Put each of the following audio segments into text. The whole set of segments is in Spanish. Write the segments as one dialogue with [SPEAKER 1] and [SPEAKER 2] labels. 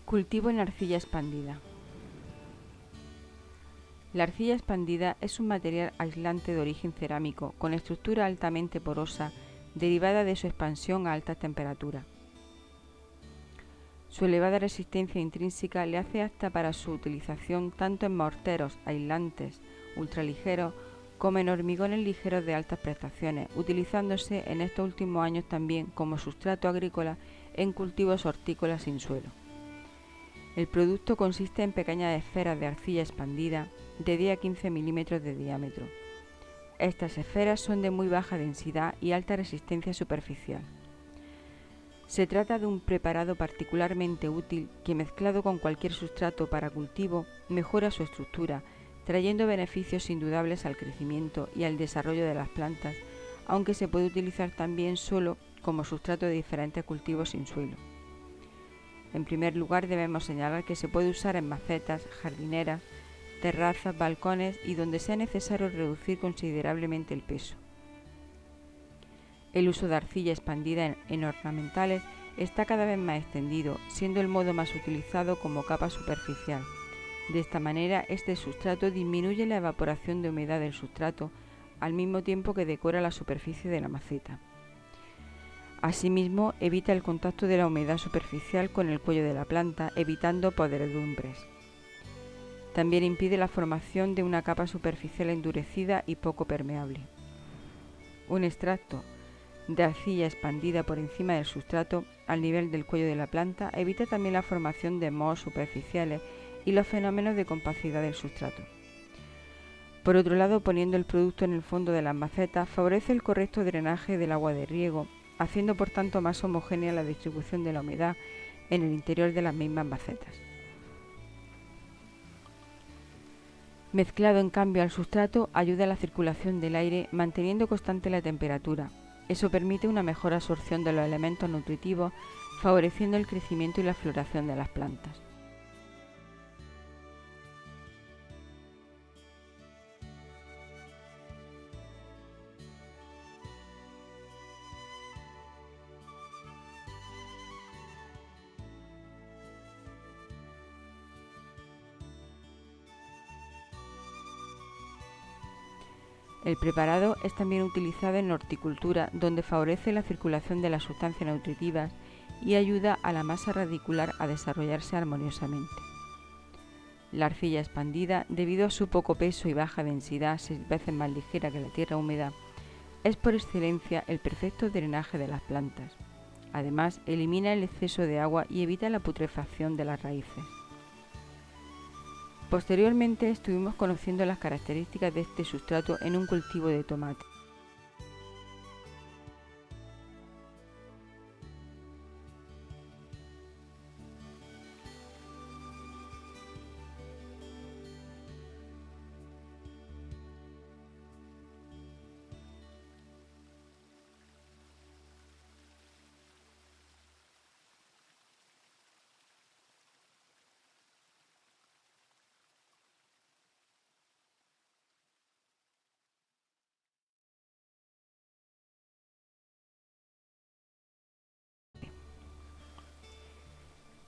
[SPEAKER 1] Cultivo en arcilla expandida. La arcilla expandida es un material aislante de origen cerámico con estructura altamente porosa derivada de su expansión a altas temperaturas. Su elevada resistencia intrínseca le hace apta para su utilización tanto en morteros aislantes ultraligeros como en hormigones ligeros de altas prestaciones, utilizándose en estos últimos años también como sustrato agrícola en cultivos hortícolas sin suelo. El producto consiste en pequeñas esferas de arcilla expandida de 10 a 15 milímetros de diámetro. Estas esferas son de muy baja densidad y alta resistencia superficial. Se trata de un preparado particularmente útil que, mezclado con cualquier sustrato para cultivo, mejora su estructura, trayendo beneficios indudables al crecimiento y al desarrollo de las plantas, aunque se puede utilizar también solo como sustrato de diferentes cultivos sin suelo. En primer lugar, debemos señalar que se puede usar en macetas, jardineras, terrazas, balcones y donde sea necesario reducir considerablemente el peso. El uso de arcilla expandida en ornamentales está cada vez más extendido, siendo el modo más utilizado como capa superficial. De esta manera, este sustrato disminuye la evaporación de humedad del sustrato, al mismo tiempo que decora la superficie de la maceta. Asimismo, evita el contacto de la humedad superficial con el cuello de la planta, evitando podredumbres. También impide la formación de una capa superficial endurecida y poco permeable. Un extracto de arcilla expandida por encima del sustrato al nivel del cuello de la planta evita también la formación de mohos superficiales y los fenómenos de compacidad del sustrato. Por otro lado, poniendo el producto en el fondo de las macetas favorece el correcto drenaje del agua de riego, haciendo por tanto más homogénea la distribución de la humedad en el interior de las mismas macetas. Mezclado en cambio al sustrato ayuda a la circulación del aire manteniendo constante la temperatura. Eso permite una mejor absorción de los elementos nutritivos, favoreciendo el crecimiento y la floración de las plantas. El preparado es también utilizado en horticultura, donde favorece la circulación de las sustancias nutritivas y ayuda a la masa radicular a desarrollarse armoniosamente. La arcilla expandida, debido a su poco peso y baja densidad, 6 veces más ligera que la tierra húmeda, es por excelencia el perfecto drenaje de las plantas. Además, elimina el exceso de agua y evita la putrefacción de las raíces. Posteriormente estuvimos conociendo las características de este sustrato en un cultivo de tomate.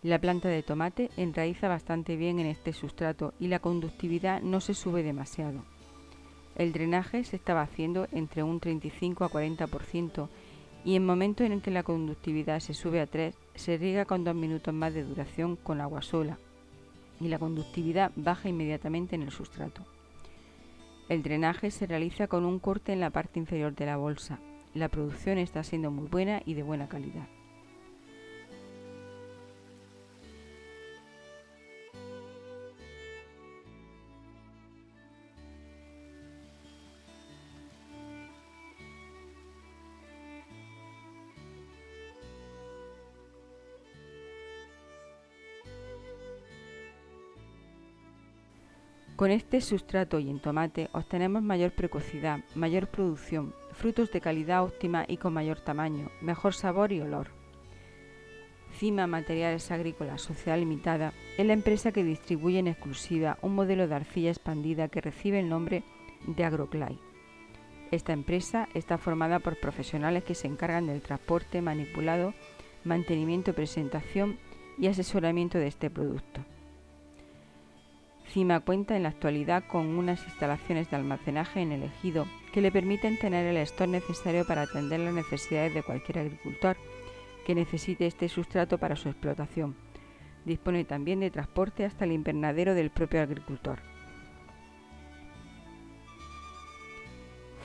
[SPEAKER 1] La planta de tomate enraiza bastante bien en este sustrato y la conductividad no se sube demasiado. El drenaje se estaba haciendo entre un 35 a 40% y en momentos en que la conductividad se sube a 3, se riega con 2 minutos más de duración con agua sola y la conductividad baja inmediatamente en el sustrato. El drenaje se realiza con un corte en la parte inferior de la bolsa. La producción está siendo muy buena y de buena calidad. Con este sustrato y en tomate obtenemos mayor precocidad, mayor producción, frutos de calidad óptima y con mayor tamaño, mejor sabor y olor. Cima Materiales Agrícolas Sociedad Limitada es la empresa que distribuye en exclusiva un modelo de arcilla expandida que recibe el nombre de Agroclay. Esta empresa está formada por profesionales que se encargan del transporte, manipulado, mantenimiento, presentación y asesoramiento de este producto. CIMA cuenta en la actualidad con unas instalaciones de almacenaje en el ejido que le permiten tener el stock necesario para atender las necesidades de cualquier agricultor que necesite este sustrato para su explotación. Dispone también de transporte hasta el invernadero del propio agricultor.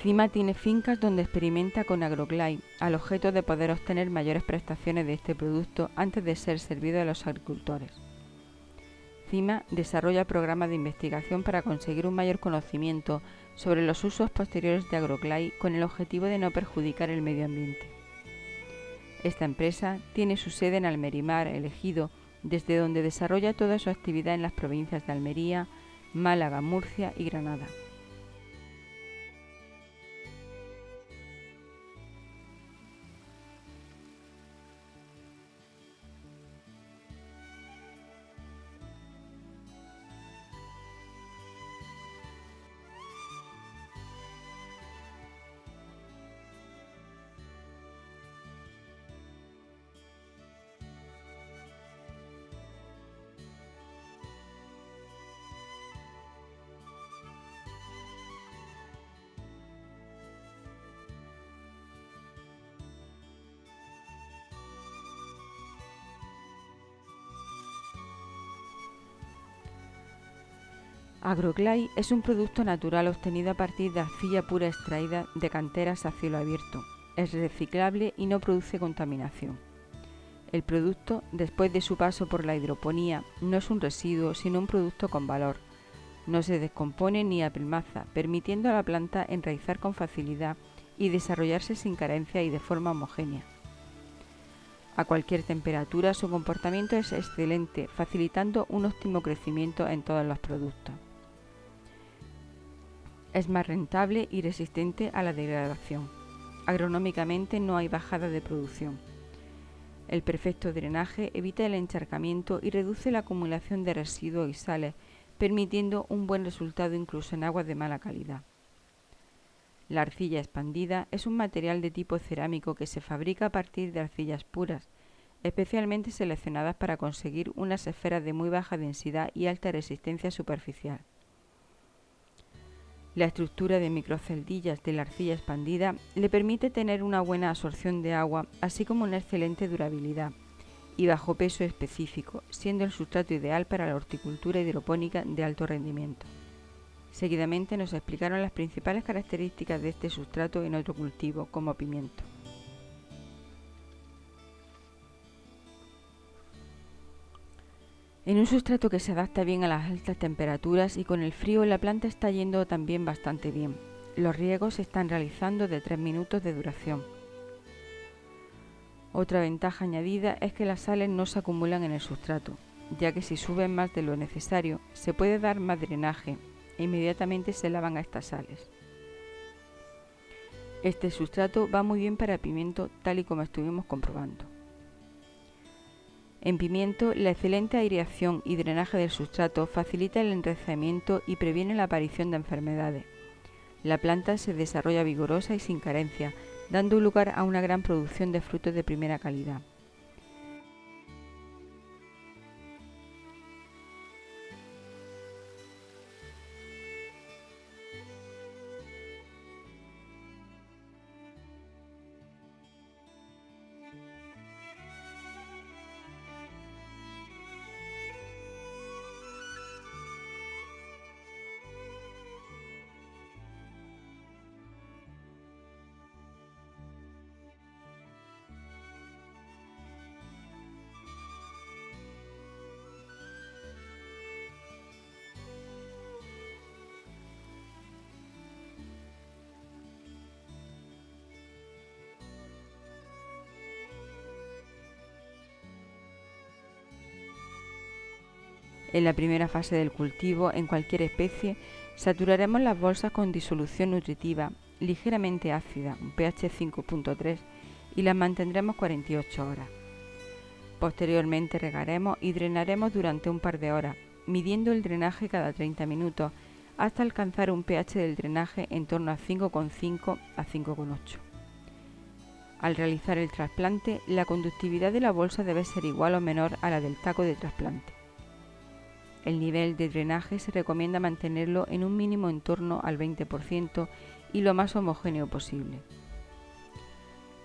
[SPEAKER 1] CIMA tiene fincas donde experimenta con AgroGlide al objeto de poder obtener mayores prestaciones de este producto antes de ser servido a los agricultores. CIMA desarrolla programas de investigación para conseguir un mayor conocimiento sobre los usos posteriores de AgroGlide con el objetivo de no perjudicar el medio ambiente. Esta empresa tiene su sede en Almerimar, El Ejido, desde donde desarrolla toda su actividad en las provincias de Almería, Málaga, Murcia y Granada. AgroGlide es un producto natural obtenido a partir de arcilla pura extraída de canteras a cielo abierto. Es reciclable y no produce contaminación. El producto, después de su paso por la hidroponía, no es un residuo, sino un producto con valor. No se descompone ni apelmaza, permitiendo a la planta enraizar con facilidad y desarrollarse sin carencia y de forma homogénea. A cualquier temperatura su comportamiento es excelente, facilitando un óptimo crecimiento en todos los productos. Es más rentable y resistente a la degradación. Agronómicamente no hay bajada de producción. El perfecto drenaje evita el encharcamiento y reduce la acumulación de residuos y sales, permitiendo un buen resultado incluso en aguas de mala calidad. La arcilla expandida es un material de tipo cerámico que se fabrica a partir de arcillas puras, especialmente seleccionadas para conseguir unas esferas de muy baja densidad y alta resistencia superficial. La estructura de microceldillas de la arcilla expandida le permite tener una buena absorción de agua, así como una excelente durabilidad y bajo peso específico, siendo el sustrato ideal para la horticultura hidropónica de alto rendimiento. Seguidamente nos explicaron las principales características de este sustrato en otro cultivo, como pimiento. En un sustrato que se adapta bien a las altas temperaturas y con el frío la planta está yendo también bastante bien. Los riegos se están realizando de 3 minutos de duración. Otra ventaja añadida es que las sales no se acumulan en el sustrato, ya que si suben más de lo necesario se puede dar más drenaje e inmediatamente se lavan a estas sales. Este sustrato va muy bien para pimiento tal y como estuvimos comprobando. En pimiento, la excelente aireación y drenaje del sustrato facilita el enraizamiento y previene la aparición de enfermedades. La planta se desarrolla vigorosa y sin carencia, dando lugar a una gran producción de frutos de primera calidad. En la primera fase del cultivo, en cualquier especie, saturaremos las bolsas con disolución nutritiva ligeramente ácida, un pH 5.3, y las mantendremos 48 horas. Posteriormente regaremos y drenaremos durante un par de horas, midiendo el drenaje cada 30 minutos, hasta alcanzar un pH del drenaje en torno a 5,5 a 5,8. Al realizar el trasplante, la conductividad de la bolsa debe ser igual o menor a la del taco de trasplante. El nivel de drenaje se recomienda mantenerlo en un mínimo en torno al 20% y lo más homogéneo posible.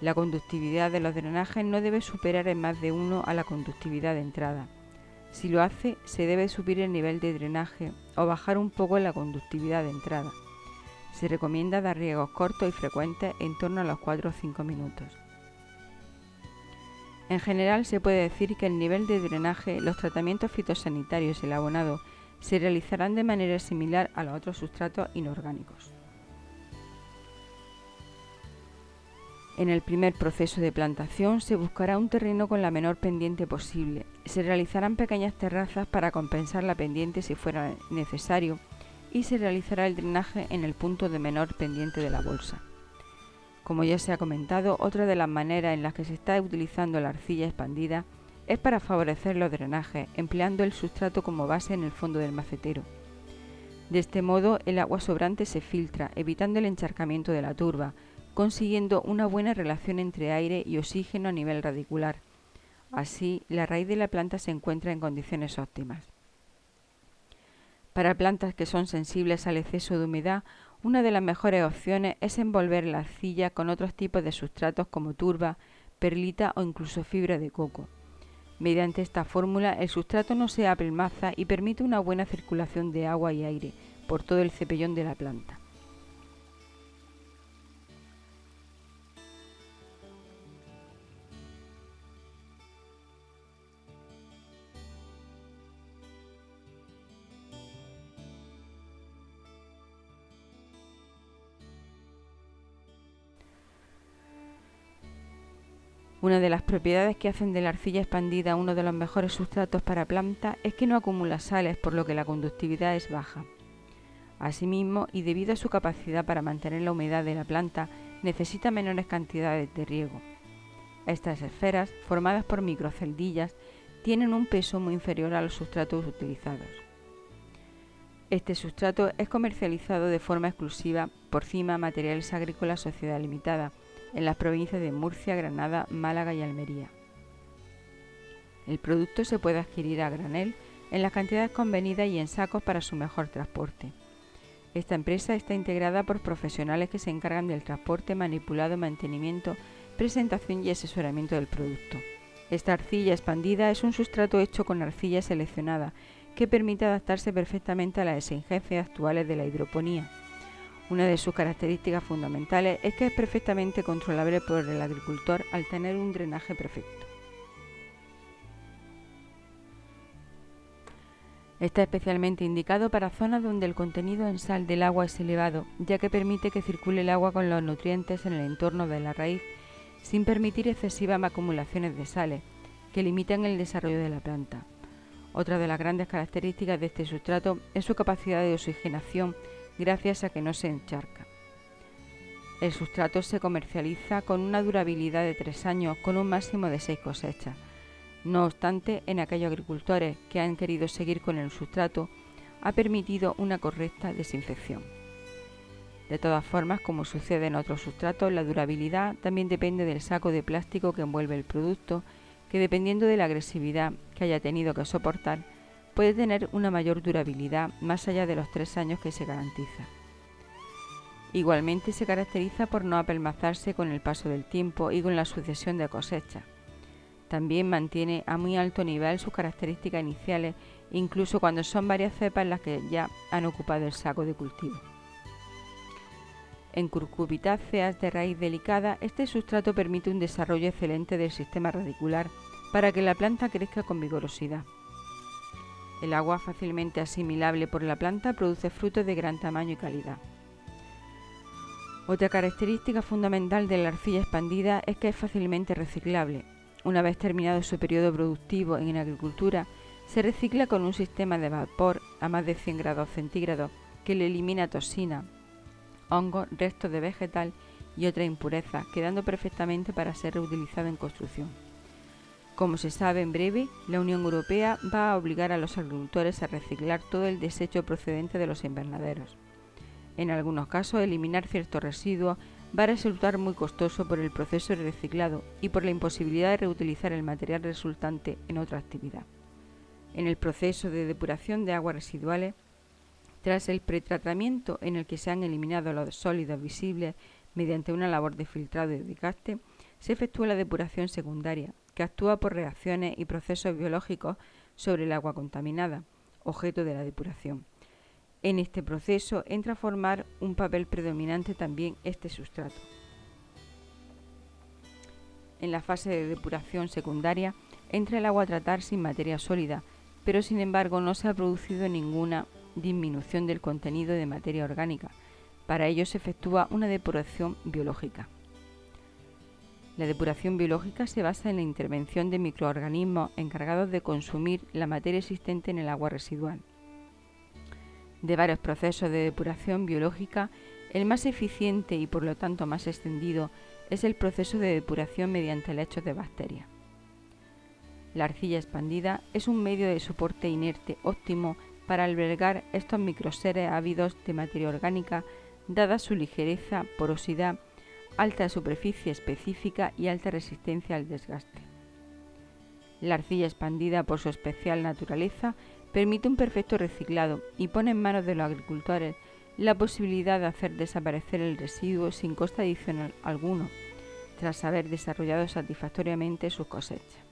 [SPEAKER 1] La conductividad de los drenajes no debe superar en más de 1 a la conductividad de entrada. Si lo hace, se debe subir el nivel de drenaje o bajar un poco la conductividad de entrada. Se recomienda dar riegos cortos y frecuentes en torno a los 4 o 5 minutos. En general, se puede decir que el nivel de drenaje, los tratamientos fitosanitarios y el abonado se realizarán de manera similar a los otros sustratos inorgánicos. En el primer proceso de plantación se buscará un terreno con la menor pendiente posible. Se realizarán pequeñas terrazas para compensar la pendiente si fuera necesario y se realizará el drenaje en el punto de menor pendiente de la bolsa. Como ya se ha comentado, otra de las maneras en las que se está utilizando la arcilla expandida es para favorecer los drenajes, empleando el sustrato como base en el fondo del macetero. De este modo, el agua sobrante se filtra, evitando el encharcamiento de la turba, consiguiendo una buena relación entre aire y oxígeno a nivel radicular. Así, la raíz de la planta se encuentra en condiciones óptimas. Para plantas que son sensibles al exceso de humedad, una de las mejores opciones es envolver la arcilla con otros tipos de sustratos como turba, perlita o incluso fibra de coco. Mediante esta fórmula, el sustrato no se apelmaza y permite una buena circulación de agua y aire por todo el cepellón de la planta. Una de las propiedades que hacen de la arcilla expandida uno de los mejores sustratos para plantas es que no acumula sales, por lo que la conductividad es baja. Asimismo, y debido a su capacidad para mantener la humedad de la planta, necesita menores cantidades de riego. Estas esferas, formadas por microceldillas, tienen un peso muy inferior a los sustratos utilizados. Este sustrato es comercializado de forma exclusiva por Cima Materiales Agrícolas Sociedad Limitada, en las provincias de Murcia, Granada, Málaga y Almería. El producto se puede adquirir a granel en las cantidades convenidas y en sacos para su mejor transporte. Esta empresa está integrada por profesionales que se encargan del transporte, manipulado, mantenimiento, presentación y asesoramiento del producto. Esta arcilla expandida es un sustrato hecho con arcilla seleccionada que permite adaptarse perfectamente a las exigencias actuales de la hidroponía. Una de sus características fundamentales es que es perfectamente controlable por el agricultor al tener un drenaje perfecto. Está especialmente indicado para zonas donde el contenido en sal del agua es elevado, ya que permite que circule el agua con los nutrientes en el entorno de la raíz, sin permitir excesivas acumulaciones de sales, que limitan el desarrollo de la planta. Otra de las grandes características de este sustrato es su capacidad de oxigenación, gracias a que no se encharca. El sustrato se comercializa con una durabilidad de 3 años con un máximo de 6 cosechas. No obstante, en aquellos agricultores que han querido seguir con el sustrato, ha permitido una correcta desinfección. De todas formas, como sucede en otros sustratos, la durabilidad también depende del saco de plástico que envuelve el producto, que dependiendo de la agresividad que haya tenido que soportar, puede tener una mayor durabilidad más allá de los 3 años que se garantiza. Igualmente se caracteriza por no apelmazarse con el paso del tiempo y con la sucesión de cosechas. También mantiene a muy alto nivel sus características iniciales, incluso cuando son varias cepas las que ya han ocupado el saco de cultivo. En cucurbitáceas de raíz delicada, este sustrato permite un desarrollo excelente del sistema radicular para que la planta crezca con vigorosidad. El agua fácilmente asimilable por la planta produce frutos de gran tamaño y calidad. Otra característica fundamental de la arcilla expandida es que es fácilmente reciclable. Una vez terminado su periodo productivo en agricultura, se recicla con un sistema de vapor a más de 100 grados centígrados que le elimina toxinas, hongos, restos de vegetal y otras impurezas, quedando perfectamente para ser reutilizado en construcción. Como se sabe, en breve, la Unión Europea va a obligar a los agricultores a reciclar todo el desecho procedente de los invernaderos. En algunos casos, eliminar ciertos residuos va a resultar muy costoso por el proceso de reciclado y por la imposibilidad de reutilizar el material resultante en otra actividad. En el proceso de depuración de aguas residuales, tras el pretratamiento en el que se han eliminado los sólidos visibles mediante una labor de filtrado y desgaste, se efectúa la depuración secundaria, que actúa por reacciones y procesos biológicos sobre el agua contaminada, objeto de la depuración. En este proceso entra a formar un papel predominante también este sustrato. En la fase de depuración secundaria entra el agua a tratar sin materia sólida, pero sin embargo no se ha producido ninguna disminución del contenido de materia orgánica. Para ello se efectúa una depuración biológica. La depuración biológica se basa en la intervención de microorganismos encargados de consumir la materia existente en el agua residual. De varios procesos de depuración biológica, el más eficiente y por lo tanto más extendido es el proceso de depuración mediante lechos de bacterias. La arcilla expandida es un medio de soporte inerte óptimo para albergar estos microseres ávidos de materia orgánica, dada su ligereza, porosidad, alta superficie específica y alta resistencia al desgaste. La arcilla expandida, por su especial naturaleza, permite un perfecto reciclado y pone en manos de los agricultores la posibilidad de hacer desaparecer el residuo sin coste adicional alguno, tras haber desarrollado satisfactoriamente sus cosechas.